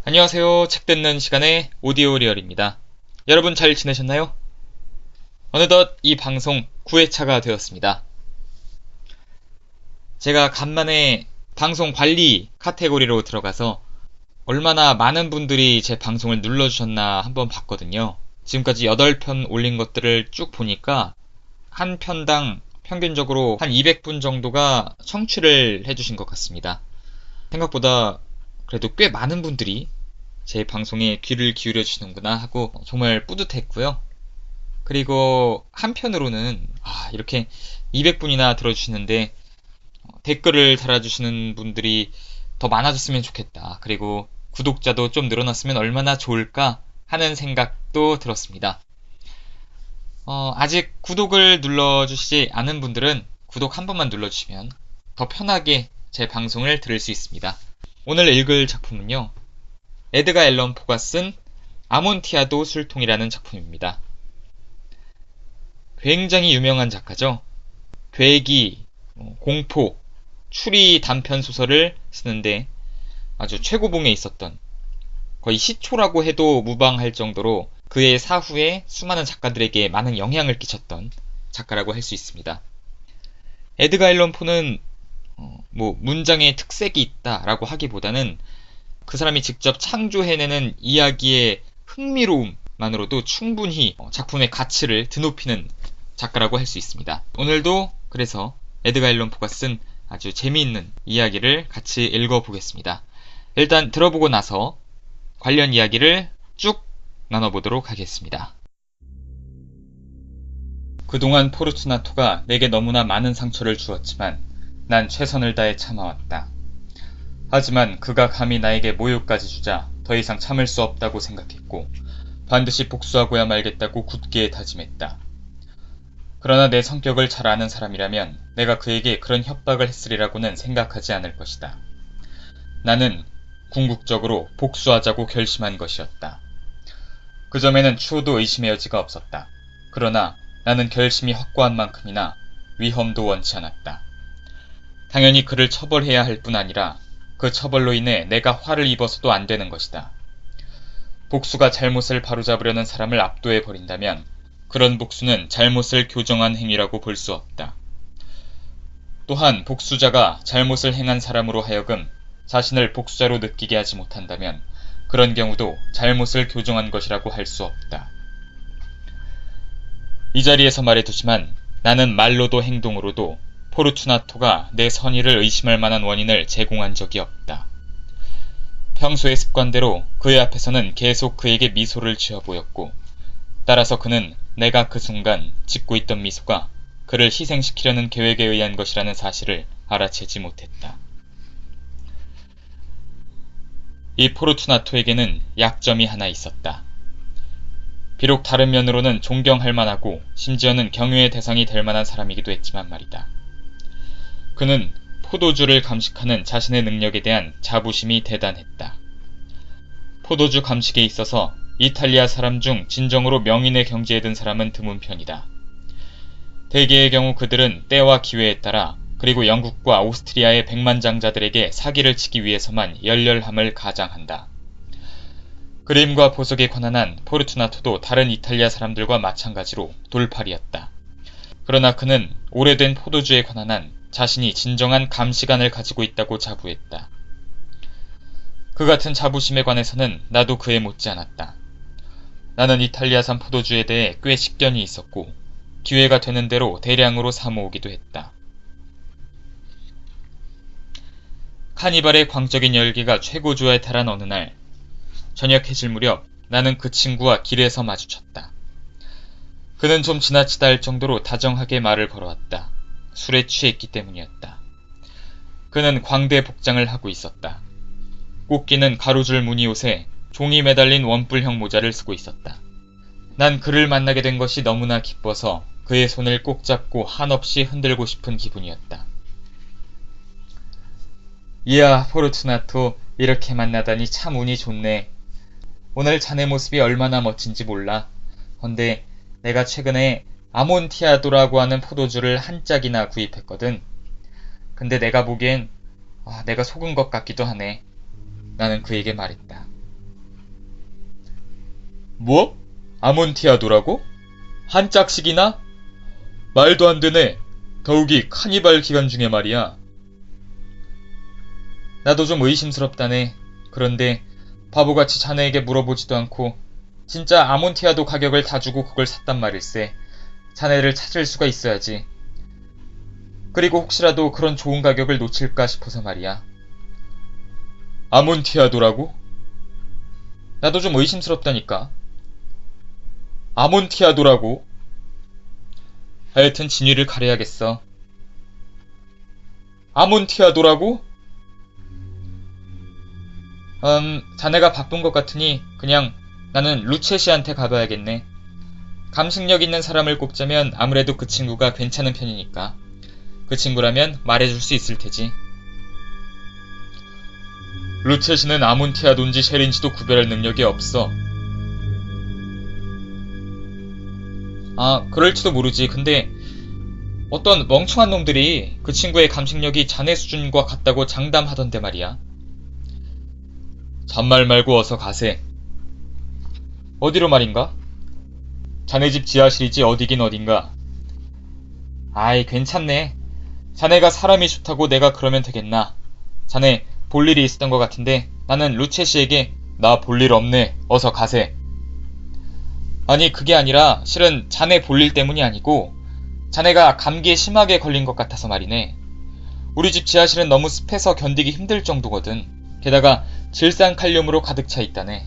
안녕하세요. 책 듣는 시간의 오디오 리얼입니다. 여러분 잘 지내셨나요? 어느덧 이 방송 9회차가 되었습니다. 제가 간만에 방송 관리 카테고리로 들어가서 얼마나 많은 분들이 제 방송을 눌러주셨나 한번 봤거든요. 지금까지 8편 올린 것들을 쭉 보니까 한 편당 평균적으로 한 200분 정도가 청취를 해주신 것 같습니다. 생각보다 그래도 꽤 많은 분들이 제 방송에 귀를 기울여 주시는구나 하고 정말 뿌듯했고요. 그리고 한편으로는 이렇게 200분이나 들어주시는데 댓글을 달아주시는 분들이 더 많아졌으면 좋겠다. 그리고 구독자도 좀 늘어났으면 얼마나 좋을까 하는 생각도 들었습니다. 아직 구독을 눌러주시지 않은 분들은 구독 한 번만 눌러주시면 더 편하게 제 방송을 들을 수 있습니다. 오늘 읽을 작품은요, 에드가 앨런 포가 쓴 아몬티아도 술통이라는 작품입니다. 굉장히 유명한 작가죠. 괴기, 공포, 추리 단편 소설을 쓰는데 아주 최고봉에 있었던, 거의 시초라고 해도 무방할 정도로 그의 사후에 수많은 작가들에게 많은 영향을 끼쳤던 작가라고 할 수 있습니다. 에드가 앨런 포는 문장에 특색이 있다라고 하기보다는 그 사람이 직접 창조해내는 이야기의 흥미로움만으로도 충분히 작품의 가치를 드높이는 작가라고 할 수 있습니다. 오늘도 그래서 에드가 앨런 포가 쓴 아주 재미있는 이야기를 같이 읽어보겠습니다. 일단 들어보고 나서 관련 이야기를 쭉 나눠보도록 하겠습니다. 그동안 포르투나토가 내게 너무나 많은 상처를 주었지만 난 최선을 다해 참아왔다. 하지만 그가 감히 나에게 모욕까지 주자 더 이상 참을 수 없다고 생각했고 반드시 복수하고야 말겠다고 굳게 다짐했다. 그러나 내 성격을 잘 아는 사람이라면 내가 그에게 그런 협박을 했으리라고는 생각하지 않을 것이다. 나는 궁극적으로 복수하자고 결심한 것이었다. 그 점에는 추호도 의심의 여지가 없었다. 그러나 나는 결심이 확고한 만큼이나 위험도 원치 않았다. 당연히 그를 처벌해야 할 뿐 아니라 그 처벌로 인해 내가 화를 입어서도 안 되는 것이다. 복수가 잘못을 바로잡으려는 사람을 압도해 버린다면 그런 복수는 잘못을 교정한 행위라고 볼 수 없다. 또한 복수자가 잘못을 행한 사람으로 하여금 자신을 복수자로 느끼게 하지 못한다면 그런 경우도 잘못을 교정한 것이라고 할 수 없다. 이 자리에서 말해두지만 나는 말로도 행동으로도 포르투나토가 내 선의를 의심할 만한 원인을 제공한 적이 없다. 평소의 습관대로 그의 앞에서는 계속 그에게 미소를 지어 보였고, 따라서 그는 내가 그 순간 짓고 있던 미소가 그를 희생시키려는 계획에 의한 것이라는 사실을 알아채지 못했다. 이 포르투나토에게는 약점이 하나 있었다. 비록 다른 면으로는 존경할 만하고 심지어는 경외의 대상이 될 만한 사람이기도 했지만 말이다. 그는 포도주를 감식하는 자신의 능력에 대한 자부심이 대단했다. 포도주 감식에 있어서 이탈리아 사람 중 진정으로 명인의 경지에 든 사람은 드문 편이다. 대개의 경우 그들은 때와 기회에 따라 그리고 영국과 오스트리아의 백만장자들에게 사기를 치기 위해서만 열렬함을 가장한다. 그림과 보석에 관한한 포르투나토도 다른 이탈리아 사람들과 마찬가지로 돌팔이였다. 그러나 그는 오래된 포도주에 관한한 자신이 진정한 감시관을 가지고 있다고 자부했다. 그 같은 자부심에 관해서는 나도 그에 못지않았다. 나는 이탈리아산 포도주에 대해 꽤 식견이 있었고 기회가 되는 대로 대량으로 사모으기도 했다. 카니발의 광적인 열기가 최고조에 달한 어느 날 저녁 해질 무렵 나는 그 친구와 길에서 마주쳤다. 그는 좀 지나치다 할 정도로 다정하게 말을 걸어왔다. 술에 취했기 때문이었다. 그는 광대 복장을 하고 있었다. 꽂기는 가로줄 무늬옷에 종이 매달린 원뿔형 모자를 쓰고 있었다. 난 그를 만나게 된 것이 너무나 기뻐서 그의 손을 꼭 잡고 한없이 흔들고 싶은 기분이었다. 이야, 포르투나토, 이렇게 만나다니 참 운이 좋네. 오늘 자네 모습이 얼마나 멋진지 몰라. 헌데 내가 최근에 아몬티아도라고 하는 포도주를 한 짝이나 구입했거든. 근데 내가 보기엔 내가 속은 것 같기도 하네. 나는 그에게 말했다. 뭐? 아몬티아도라고? 한 짝씩이나? 말도 안 되네. 더욱이 카니발 기간 중에 말이야. 나도 좀 의심스럽다네. 그런데 바보같이 자네에게 물어보지도 않고 진짜 아몬티아도 가격을 다 주고 그걸 샀단 말일세. 자네를 찾을 수가 있어야지. 그리고 혹시라도 그런 좋은 가격을 놓칠까 싶어서 말이야. 아몬티아도라고? 나도 좀 의심스럽다니까. 아몬티아도라고? 하여튼 진위를 가려야겠어. 아몬티아도라고? 자네가 바쁜 것 같으니 그냥 나는 루체 씨한테 가봐야겠네. 감식력 있는 사람을 꼽자면 아무래도 그 친구가 괜찮은 편이니까. 그 친구라면 말해줄 수 있을 테지. 루체 씨는 아몬티아도인지 쉘인지도 구별할 능력이 없어. 아, 그럴지도 모르지. 근데 어떤 멍청한 놈들이 그 친구의 감식력이 자네 수준과 같다고 장담하던데 말이야. 잔말 말고 어서 가세. 어디로 말인가? 자네 집 지하실이지 어디긴 어딘가. 아이, 괜찮네. 자네가 사람이 좋다고 내가 그러면 되겠나. 자네 볼 일이 있었던 것 같은데 나는 루체 씨에게 나 볼 일 없네. 어서 가세. 아니, 그게 아니라 실은 자네 볼 일 때문이 아니고 자네가 감기에 심하게 걸린 것 같아서 말이네. 우리 집 지하실은 너무 습해서 견디기 힘들 정도거든. 게다가 질산칼륨으로 가득 차 있다네.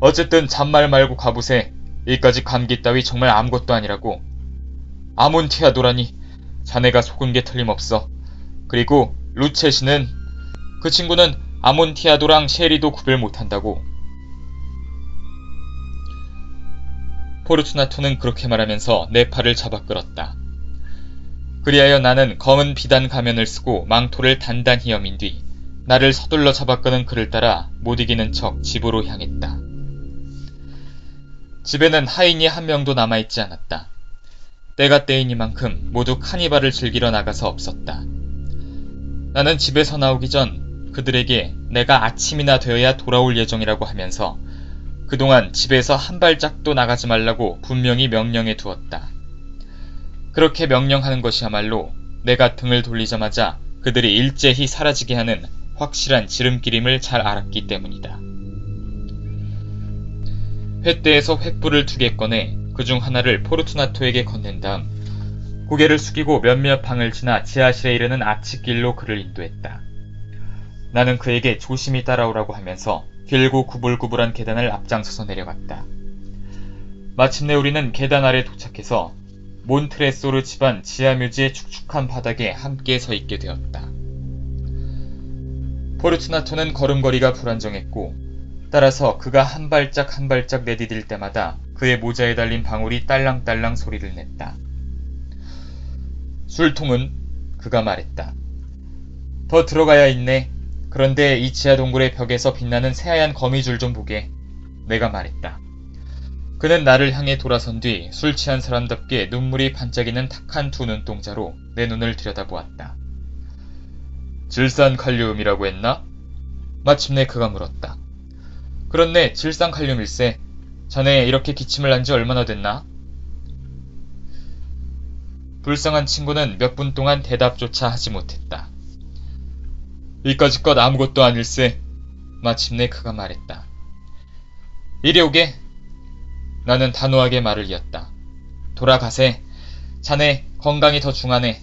어쨌든 잔말 말고 가보세. 이까지 감기 따위 정말 아무것도 아니라고. 아몬티아도라니. 자네가 속은 게 틀림없어. 그리고 루체 씨는 그 친구는 아몬티아도랑 쉐리도 구별 못한다고. 포르투나토는 그렇게 말하면서 내 팔을 잡아 끌었다. 그리하여 나는 검은 비단 가면을 쓰고 망토를 단단히 여민 뒤 나를 서둘러 잡아 끄는 그를 따라 못 이기는 척 집으로 향했다. 집에는 하인이 한 명도 남아있지 않았다. 때가 때이니만큼 모두 카니발을 즐기러 나가서 없었다. 나는 집에서 나오기 전 그들에게 내가 아침이나 되어야 돌아올 예정이라고 하면서 그동안 집에서 한 발짝도 나가지 말라고 분명히 명령해 두었다. 그렇게 명령하는 것이야말로 내가 등을 돌리자마자 그들이 일제히 사라지게 하는 확실한 지름길임을 잘 알았기 때문이다. 횃대에서 횃불을 2개 꺼내 그중 하나를 포르투나토에게 건넨 다음 고개를 숙이고 몇몇 방을 지나 지하실에 이르는 아치길로 그를 인도했다. 나는 그에게 조심히 따라오라고 하면서 길고 구불구불한 계단을 앞장서서 내려갔다. 마침내 우리는 계단 아래 도착해서 몬트레소르 집안 지하묘지의 축축한 바닥에 함께 서 있게 되었다. 포르투나토는 걸음걸이가 불안정했고 따라서 그가 한 발짝 한 발짝 내디딜 때마다 그의 모자에 달린 방울이 딸랑딸랑 소리를 냈다. 술통은? 그가 말했다. 더 들어가야 있네. 그런데 이 지하 동굴의 벽에서 빛나는 새하얀 거미줄 좀 보게. 내가 말했다. 그는 나를 향해 돌아선 뒤 술 취한 사람답게 눈물이 반짝이는 탁한 2 눈동자로 내 눈을 들여다보았다. 질산칼륨이라고 했나? 마침내 그가 물었다. 그렇네, 질산칼륨일세. 자네 이렇게 기침을 한 지 얼마나 됐나? 불쌍한 친구는 몇 분 동안 대답조차 하지 못했다. 이까짓 것 아무것도 아닐세. 마침내 그가 말했다. 이리 오게. 나는 단호하게 말을 이었다. 돌아가세. 자네 건강이 더 중하네.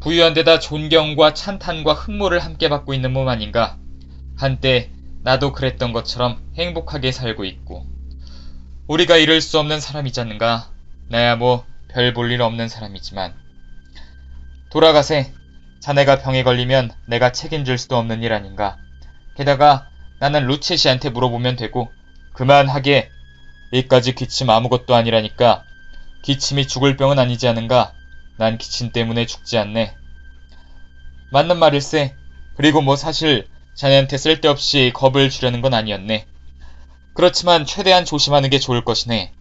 부유한 데다 존경과 찬탄과 흠모를 함께 받고 있는 몸 아닌가. 한때 나도 그랬던 것처럼 행복하게 살고 있고. 우리가 이룰 수 없는 사람이잖는가. 나야 뭐 별 볼 일 없는 사람이지만. 돌아가세. 자네가 병에 걸리면 내가 책임질 수도 없는 일 아닌가. 게다가 나는 루체 씨한테 물어보면 되고. 그만하게. 이까지 기침 아무것도 아니라니까. 기침이 죽을 병은 아니지 않은가. 난 기침 때문에 죽지 않네. 맞는 말일세. 그리고 뭐 사실 자네한테 쓸데없이 겁을 주려는 건 아니었네. 그렇지만 최대한 조심하는 게 좋을 것이네.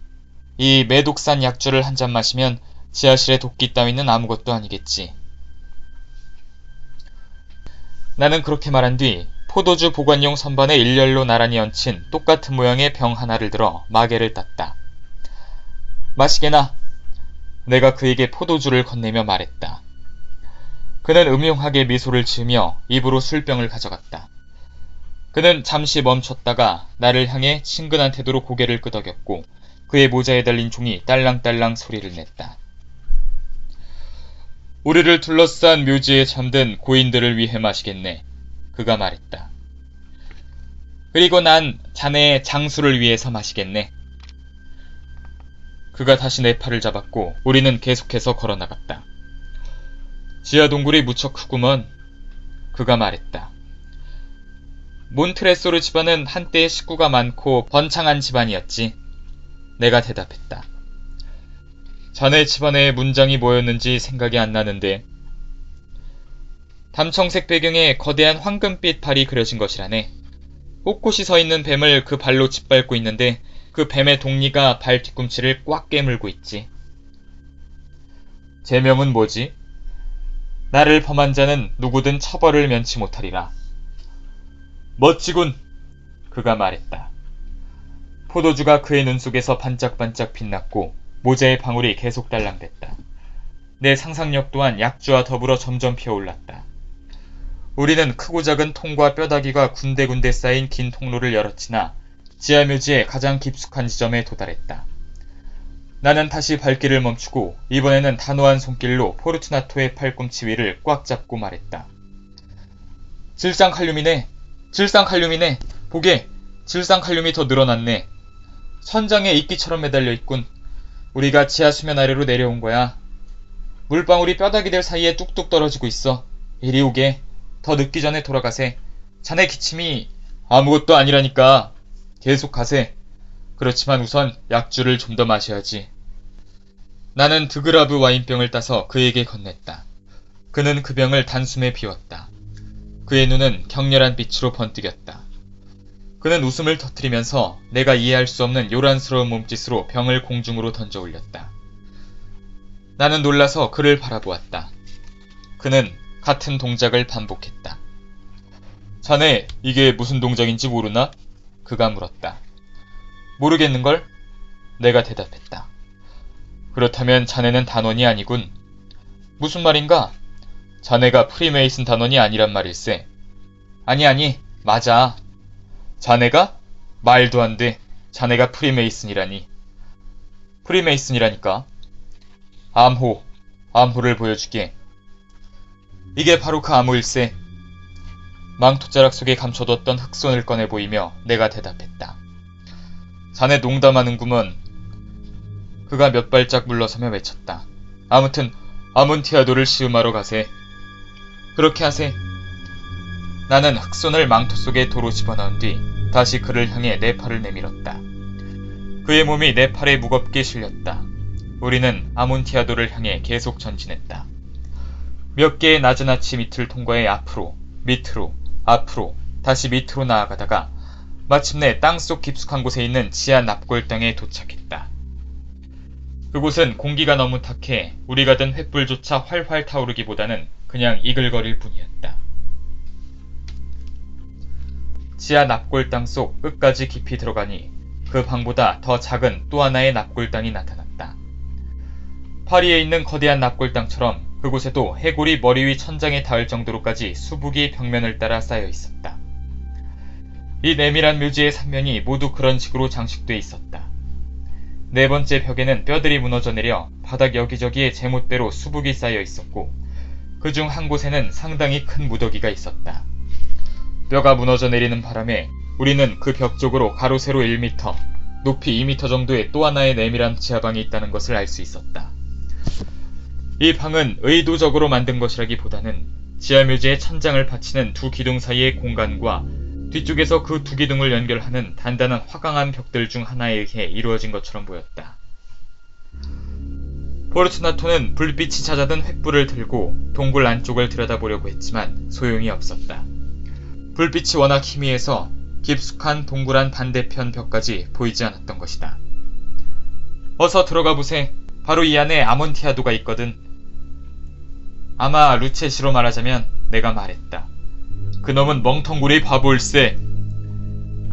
이 매독산 약주를 한 잔 마시면 지하실의 도끼 따위는 아무것도 아니겠지. 나는 그렇게 말한 뒤 포도주 보관용 선반에 일렬로 나란히 얹힌 똑같은 모양의 병 하나를 들어 마개를 땄다. 마시게나. 내가 그에게 포도주를 건네며 말했다. 그는 음흉하게 미소를 지으며 입으로 술병을 가져갔다. 그는 잠시 멈췄다가 나를 향해 친근한 태도로 고개를 끄덕였고 그의 모자에 달린 종이 딸랑딸랑 소리를 냈다. 우리를 둘러싼 묘지에 잠든 고인들을 위해 마시겠네. 그가 말했다. 그리고 난 자네의 장수를 위해서 마시겠네. 그가 다시 내 팔을 잡았고 우리는 계속해서 걸어나갔다. 지하 동굴이 무척 크구먼. 그가 말했다. 몬트레소르 집안은 한때 식구가 많고 번창한 집안이었지. 내가 대답했다. 자네 집안에 문장이 뭐였는지 생각이 안 나는데. 담청색 배경에 거대한 황금빛 발이 그려진 것이라네. 꼿꼿이 서 있는 뱀을 그 발로 짓밟고 있는데 그 뱀의 동리가 발 뒤꿈치를 꽉 깨물고 있지. 제명은 뭐지? 나를 범한 자는 누구든 처벌을 면치 못하리라. 멋지군. 그가 말했다. 포도주가 그의 눈 속에서 반짝반짝 빛났고 모자의 방울이 계속 달랑댔다. 내 상상력 또한 약주와 더불어 점점 피어올랐다. 우리는 크고 작은 통과 뼈다귀가 군데군데 쌓인 긴 통로를 열어 지나 지하묘지의 가장 깊숙한 지점에 도달했다. 나는 다시 발길을 멈추고 이번에는 단호한 손길로 포르투나토의 팔꿈치 위를 꽉 잡고 말했다. 질상칼륨이네. 질상칼륨이네. 보게. 질상칼륨이 더 늘어났네. 선장에 이끼처럼 매달려 있군. 우리가 지하 수면 아래로 내려온 거야. 물방울이 뼈다귀들 사이에 뚝뚝 떨어지고 있어. 이리 오게. 더 늦기 전에 돌아가세. 자네 기침이 아무것도 아니라니까. 계속 가세. 그렇지만 우선 약주를 좀 더 마셔야지. 나는 드그라브 와인병을 따서 그에게 건넸다. 그는 그 병을 단숨에 비웠다. 그의 눈은 격렬한 빛으로 번뜩였다. 그는 웃음을 터뜨리면서 내가 이해할 수 없는 요란스러운 몸짓으로 병을 공중으로 던져 올렸다. 나는 놀라서 그를 바라보았다. 그는 같은 동작을 반복했다. 자네, 이게 무슨 동작인지 모르나? 그가 물었다. 모르겠는걸? 내가 대답했다. 그렇다면 자네는 단원이 아니군. 무슨 말인가? 자네가 프리메이슨 단원이 아니란 말일세. 아니, 맞아. 자네가? 말도 안 돼. 자네가 프리메이슨이라니. 프리메이슨이라니까. 암호를 보여주게. 이게 바로 그 암호일세. 망토자락 속에 감춰뒀던 흑손을 꺼내 보이며 내가 대답했다. 자네 농담하는구먼. 그가 몇 발짝 물러서며 외쳤다. 아무튼 아몬티아도를 시음하러 가세. 그렇게 하세. 나는 흑손을 망토 속에 도로 집어넣은 뒤 다시 그를 향해 내 팔을 내밀었다. 그의 몸이 내 팔에 무겁게 실렸다. 우리는 아몬티아도를 향해 계속 전진했다. 몇 개의 낮은 아치 밑을 통과해 앞으로, 밑으로, 앞으로, 다시 밑으로 나아가다가 마침내 땅속 깊숙한 곳에 있는 지하 납골 땅에 도착했다. 그곳은 공기가 너무 탁해 우리가 든 횃불조차 활활 타오르기보다는 그냥 이글거릴 뿐이었다. 지하 납골 땅 속 끝까지 깊이 들어가니 그 방보다 더 작은 또 하나의 납골 땅이 나타났다. 파리에 있는 거대한 납골 땅처럼 그곳에도 해골이 머리 위 천장에 닿을 정도로까지 수북이 벽면을 따라 쌓여 있었다. 이 내밀한 묘지의 삼면이 모두 그런 식으로 장식돼 있었다. 네 번째 벽에는 뼈들이 무너져 내려 바닥 여기저기에 제멋대로 수북이 쌓여 있었고 그중 한 곳에는 상당히 큰 무더기가 있었다. 뼈가 무너져 내리는 바람에 우리는 그 벽 쪽으로 가로 세로 1m, 높이 2m 정도의 또 하나의 내밀한 지하방이 있다는 것을 알 수 있었다. 이 방은 의도적으로 만든 것이라기보다는 지하묘지의 천장을 받치는 두 기둥 사이의 공간과 뒤쪽에서 그 두 기둥을 연결하는 단단한 화강한 벽들 중 하나에 의해 이루어진 것처럼 보였다. 포르투나토는 불빛이 잦아든 횃불을 들고 동굴 안쪽을 들여다보려고 했지만 소용이 없었다. 불빛이 워낙 희미해서 깊숙한 동굴 안 반대편 벽까지 보이지 않았던 것이다. 어서 들어가 보세. 바로 이 안에 아몬티아도가 있거든. 아마 루체시로 말하자면 내가 말했다. 그놈은 멍텅구리 바보일세.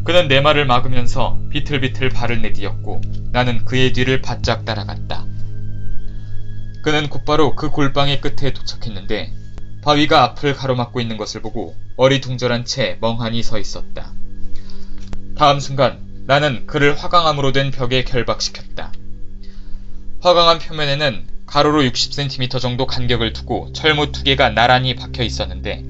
그는 내 말을 막으면서 비틀비틀 발을 내디뎠고 나는 그의 뒤를 바짝 따라갔다. 그는 곧바로 그 골방의 끝에 도착했는데 바위가 앞을 가로막고 있는 것을 보고 어리둥절한 채 멍하니 서 있었다. 다음 순간 나는 그를 화강암으로 된 벽에 결박시켰다. 화강암 표면에는 가로로 60cm 정도 간격을 두고 철못 2개가 나란히 박혀 있었는데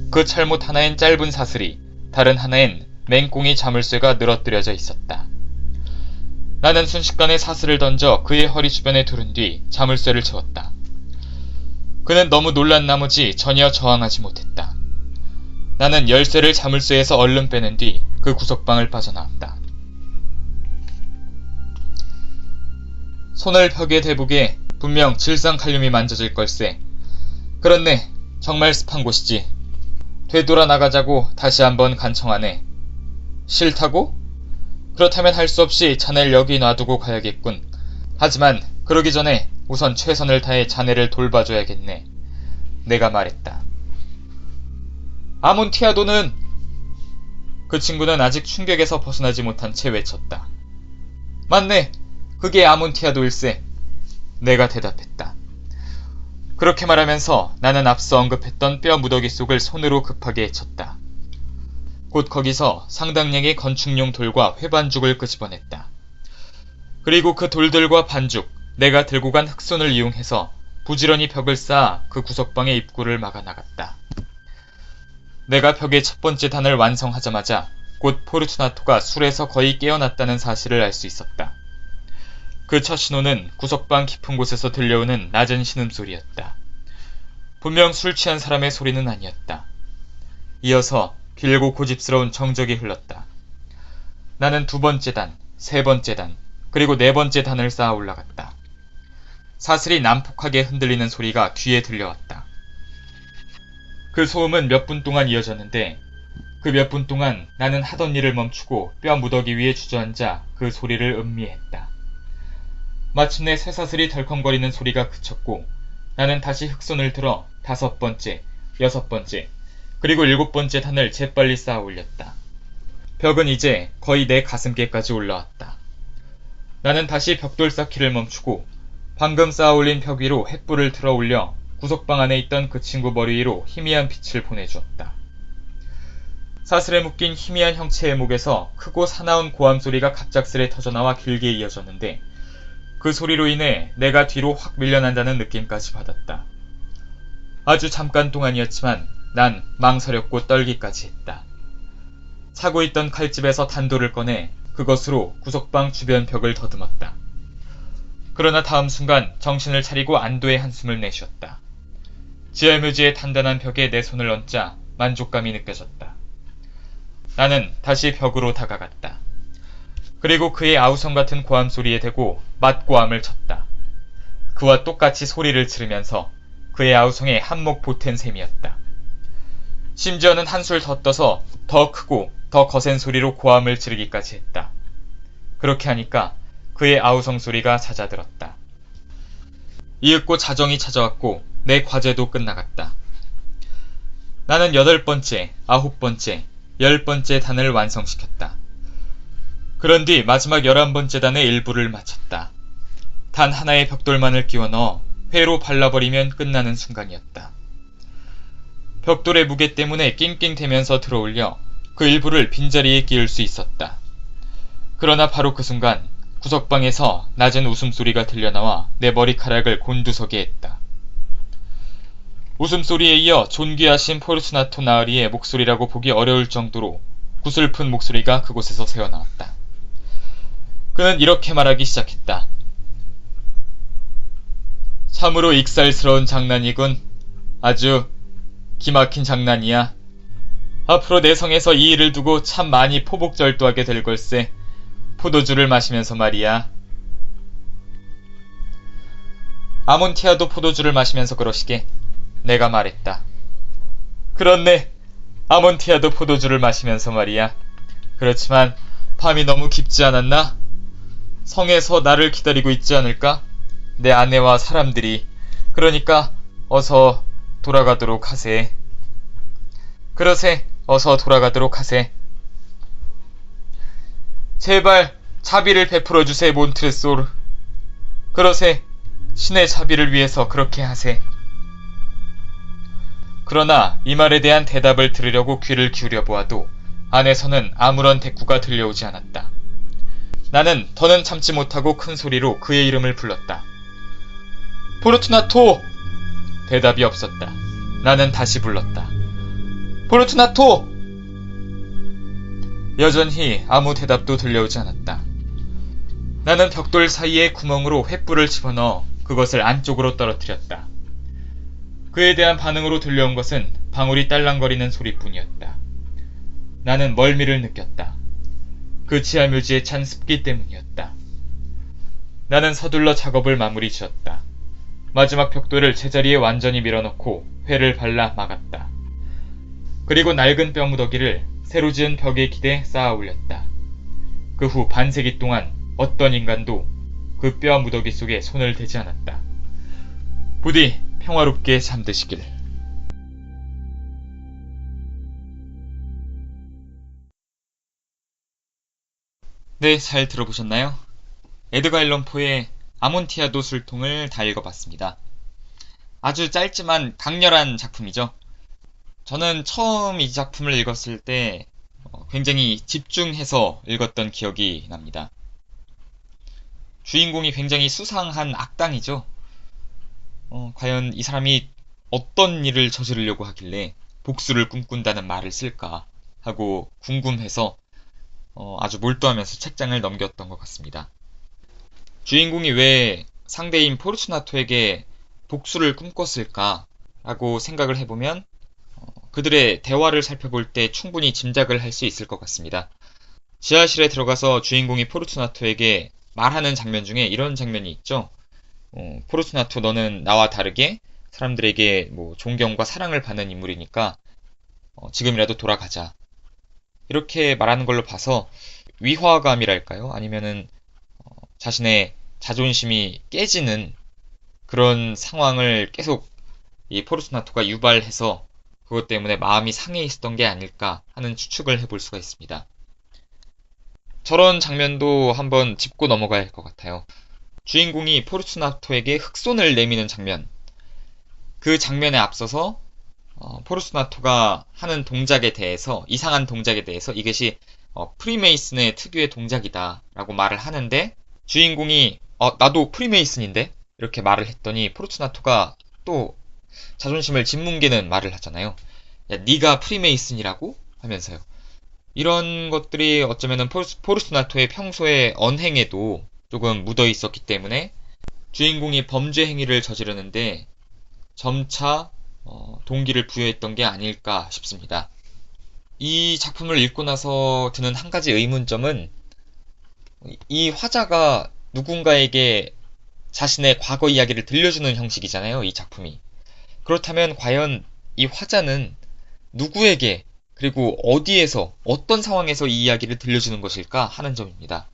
그 철못 하나엔 짧은 사슬이, 다른 하나엔 맹꽁이 자물쇠가 늘어뜨려져 있었다. 나는 순식간에 사슬을 던져 그의 허리 주변에 두른 뒤 자물쇠를 채웠다. 그는 너무 놀란 나머지 전혀 저항하지 못했다. 나는 열쇠를 자물쇠에서 얼른 빼낸 뒤 그 구석방을 빠져나왔다. 손을 벽에 대보게 분명 질상칼륨이 만져질 걸세. 그렇네. 정말 습한 곳이지. 되돌아 나가자고 다시 한번 간청하네. 싫다고? 그렇다면 할 수 없이 자네를 여기 놔두고 가야겠군. 하지만 그러기 전에 우선 최선을 다해 자네를 돌봐줘야겠네. 내가 말했다. 아몬티아도는! 그 친구는 아직 충격에서 벗어나지 못한 채 외쳤다. 맞네. 그게 아몬티아도일세. 내가 대답했다. 그렇게 말하면서 나는 앞서 언급했던 뼈 무더기 속을 손으로 급하게 헤쳤다. 곧 거기서 상당량의 건축용 돌과 회반죽을 끄집어냈다. 그리고 그 돌들과 반죽, 내가 들고 간 흑손을 이용해서 부지런히 벽을 쌓아 그 구석방의 입구를 막아 나갔다. 내가 벽의 첫 번째 단을 완성하자마자 곧 포르투나토가 술에서 거의 깨어났다는 사실을 알 수 있었다. 그 첫 신호는 구석방 깊은 곳에서 들려오는 낮은 신음소리였다. 분명 술 취한 사람의 소리는 아니었다. 이어서 길고 고집스러운 정적이 흘렀다. 나는 두 번째 단, 세 번째 단, 그리고 네 번째 단을 쌓아 올라갔다. 사슬이 난폭하게 흔들리는 소리가 귀에 들려왔다. 그 소음은 몇 분 동안 이어졌는데 그 몇 분 동안 나는 하던 일을 멈추고 뼈 무더기 위에 주저앉아 그 소리를 음미했다. 마침내 쇠사슬이 덜컹거리는 소리가 그쳤고 나는 다시 흑손을 들어 5번째, 6번째, 그리고 7번째 단을 재빨리 쌓아 올렸다. 벽은 이제 거의 내 가슴께까지 올라왔다. 나는 다시 벽돌 쌓기를 멈추고 방금 쌓아 올린 벽 위로 횃불을 틀어 올려 구석방 안에 있던 그 친구 머리 위로 희미한 빛을 보내주었다. 사슬에 묶인 희미한 형체의 목에서 크고 사나운 고함 소리가 갑작스레 터져나와 길게 이어졌는데 그 소리로 인해 내가 뒤로 확 밀려난다는 느낌까지 받았다. 아주 잠깐 동안이었지만 난 망설였고 떨기까지 했다. 차고 있던 칼집에서 단도를 꺼내 그것으로 구석방 주변 벽을 더듬었다. 그러나 다음 순간 정신을 차리고 안도의 한숨을 내쉬었다. 지알묘지의 단단한 벽에 내 손을 얹자 만족감이 느껴졌다. 나는 다시 벽으로 다가갔다. 그리고 그의 아우성 같은 고함 소리에 대고 맞고함을 쳤다. 그와 똑같이 소리를 지르면서 그의 아우성에 한몫 보탠 셈이었다. 심지어는 한술 더 떠서 더 크고 더 거센 소리로 고함을 지르기까지 했다. 그렇게 하니까 그의 아우성 소리가 잦아들었다. 이윽고 자정이 찾아왔고 내 과제도 끝나갔다. 나는 8번째, 9번째, 10번째 단을 완성시켰다. 그런 뒤 마지막 11번째 단의 일부를 마쳤다. 단 하나의 벽돌만을 끼워 넣어 회로 발라버리면 끝나는 순간이었다. 벽돌의 무게 때문에 낑낑대면서 들어올려 그 일부를 빈자리에 끼울 수 있었다. 그러나 바로 그 순간 구석방에서 낮은 웃음소리가 들려나와 내 머리카락을 곤두서게 했다. 웃음소리에 이어 존귀하신 포르투나토 나으리의 목소리라고 보기 어려울 정도로 구슬픈 목소리가 그곳에서 새어나왔다. 그는 이렇게 말하기 시작했다. 참으로 익살스러운 장난이군. 아주 기막힌 장난이야. 앞으로 내 성에서 이 일을 두고 참 많이 포복절도하게 될 걸세. 포도주를 마시면서 말이야. 아몬티아도 포도주를 마시면서 그러시게. 내가 말했다. 그렇네. 아몬티아도 포도주를 마시면서 말이야. 그렇지만 밤이 너무 깊지 않았나? 성에서 나를 기다리고 있지 않을까? 내 아내와 사람들이. 그러니까 어서 돌아가도록 하세. 그러세, 어서 돌아가도록 하세. 제발 자비를 베풀어 주세, 몬트레소르. 그러세, 신의 자비를 위해서 그렇게 하세. 그러나 이 말에 대한 대답을 들으려고 귀를 기울여 보아도 안에서는 아무런 대꾸가 들려오지 않았다. 나는 더는 참지 못하고 큰 소리로 그의 이름을 불렀다. 포르투나토! 대답이 없었다. 나는 다시 불렀다. 포르투나토! 여전히 아무 대답도 들려오지 않았다. 나는 벽돌 사이의 구멍으로 횃불을 집어넣어 그것을 안쪽으로 떨어뜨렸다. 그에 대한 반응으로 들려온 것은 방울이 딸랑거리는 소리뿐이었다. 나는 멀미를 느꼈다. 그 지하묘지에 찬 습기 때문이었다. 나는 서둘러 작업을 마무리 지었다. 마지막 벽돌을 제자리에 완전히 밀어넣고 회를 발라 막았다. 그리고 낡은 뼈무더기를 새로 지은 벽에 기대 쌓아 올렸다. 그 후 반세기 동안 어떤 인간도 그 뼈무더기 속에 손을 대지 않았다. 부디 평화롭게 잠드시길. 네, 잘 들어보셨나요? 에드가 앨런 포의 아몬티아도 술통을 다 읽어봤습니다. 아주 짧지만 강렬한 작품이죠. 저는 처음 이 작품을 읽었을 때 굉장히 집중해서 읽었던 기억이 납니다. 주인공이 굉장히 수상한 악당이죠. 과연 이 사람이 어떤 일을 저지르려고 하길래 복수를 꿈꾼다는 말을 쓸까 하고 궁금해서 아주 몰두하면서 책장을 넘겼던 것 같습니다. 주인공이 왜 상대인 포르투나토에게 복수를 꿈꿨을까 라고 생각을 해보면 그들의 대화를 살펴볼 때 충분히 짐작을 할 수 있을 것 같습니다. 지하실에 들어가서 주인공이 포르투나토에게 말하는 장면 중에 이런 장면이 있죠. 포르투나토, 너는 나와 다르게 사람들에게 존경과 사랑을 받는 인물이니까 지금이라도 돌아가자. 이렇게 말하는 걸로 봐서 위화감이랄까요? 아니면은 자신의 자존심이 깨지는 그런 상황을 계속 이 포르투나토가 유발해서 그것 때문에 마음이 상해 있었던 게 아닐까 하는 추측을 해볼 수가 있습니다. 저런 장면도 한번 짚고 넘어가야 할 것 같아요. 주인공이 포르투나토에게 흑손을 내미는 장면. 그 장면에 앞서서 포르투나토가 하는 동작에 대해서, 이상한 동작에 대해서 이것이 프리메이슨의 특유의 동작이다 라고 말을 하는데 주인공이 나도 프리메이슨인데? 이렇게 말을 했더니 포르투나토가 또 자존심을 짓뭉개는 말을 하잖아요. 야, 네가 프리메이슨이라고? 하면서요. 이런 것들이 어쩌면은 포르투나토의 평소의 언행에도 조금 묻어 있었기 때문에 주인공이 범죄 행위를 저지르는데 점차 동기를 부여했던 게 아닐까 싶습니다. 이 작품을 읽고 나서 드는 한 가지 의문점은 이 화자가 누군가에게 자신의 과거 이야기를 들려주는 형식이잖아요, 이 작품이. 그렇다면 과연 이 화자는 누구에게 그리고 어디에서 어떤 상황에서 이 이야기를 들려주는 것일까 하는 점입니다.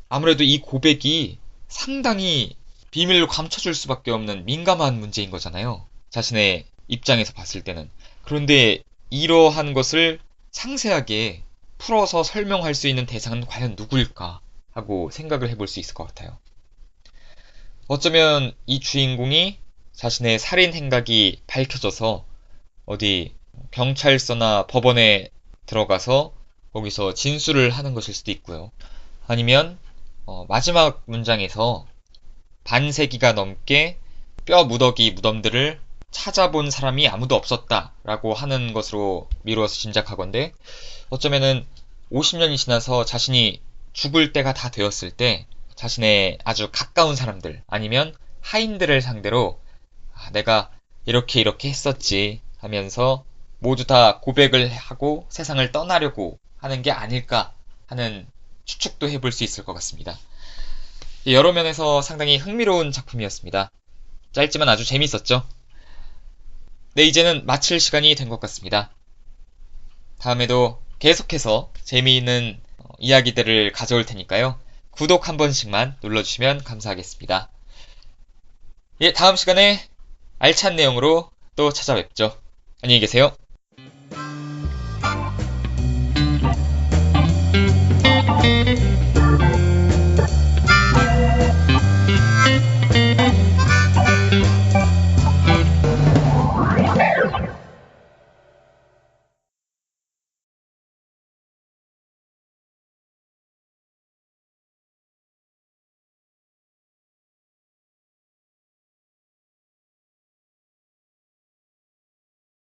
아무래도 이 고백이 상당히 비밀로 감춰줄 수밖에 없는 민감한 문제인 거잖아요. 자신의 입장에서 봤을 때는. 그런데 이러한 것을 상세하게 풀어서 설명할 수 있는 대상은 과연 누구일까 하고 생각을 해볼 수 있을 것 같아요. 어쩌면 이 주인공이 자신의 살인 행각이 밝혀져서 어디 경찰서나 법원에 들어가서 거기서 진술을 하는 것일 수도 있고요. 아니면 마지막 문장에서 반세기가 넘게 뼈 무더기 무덤들을 찾아본 사람이 아무도 없었다라고 하는 것으로 미루어서 짐작하건대 어쩌면은 50년이 지나서 자신이 죽을 때가 다 되었을 때 자신의 아주 가까운 사람들 아니면 하인들을 상대로 내가 이렇게 했었지 하면서 모두 다 고백을 하고 세상을 떠나려고 하는 게 아닐까 하는 추측도 해볼 수 있을 것 같습니다. 여러 면에서 상당히 흥미로운 작품이었습니다. 짧지만 아주 재밌었죠? 네, 이제는 마칠 시간이 된 것 같습니다. 다음에도 계속해서 재미있는 이야기들을 가져올 테니까요. 구독 한 번씩만 눌러주시면 감사하겠습니다. 예, 다음 시간에 알찬 내용으로 또 찾아뵙죠. 안녕히 계세요.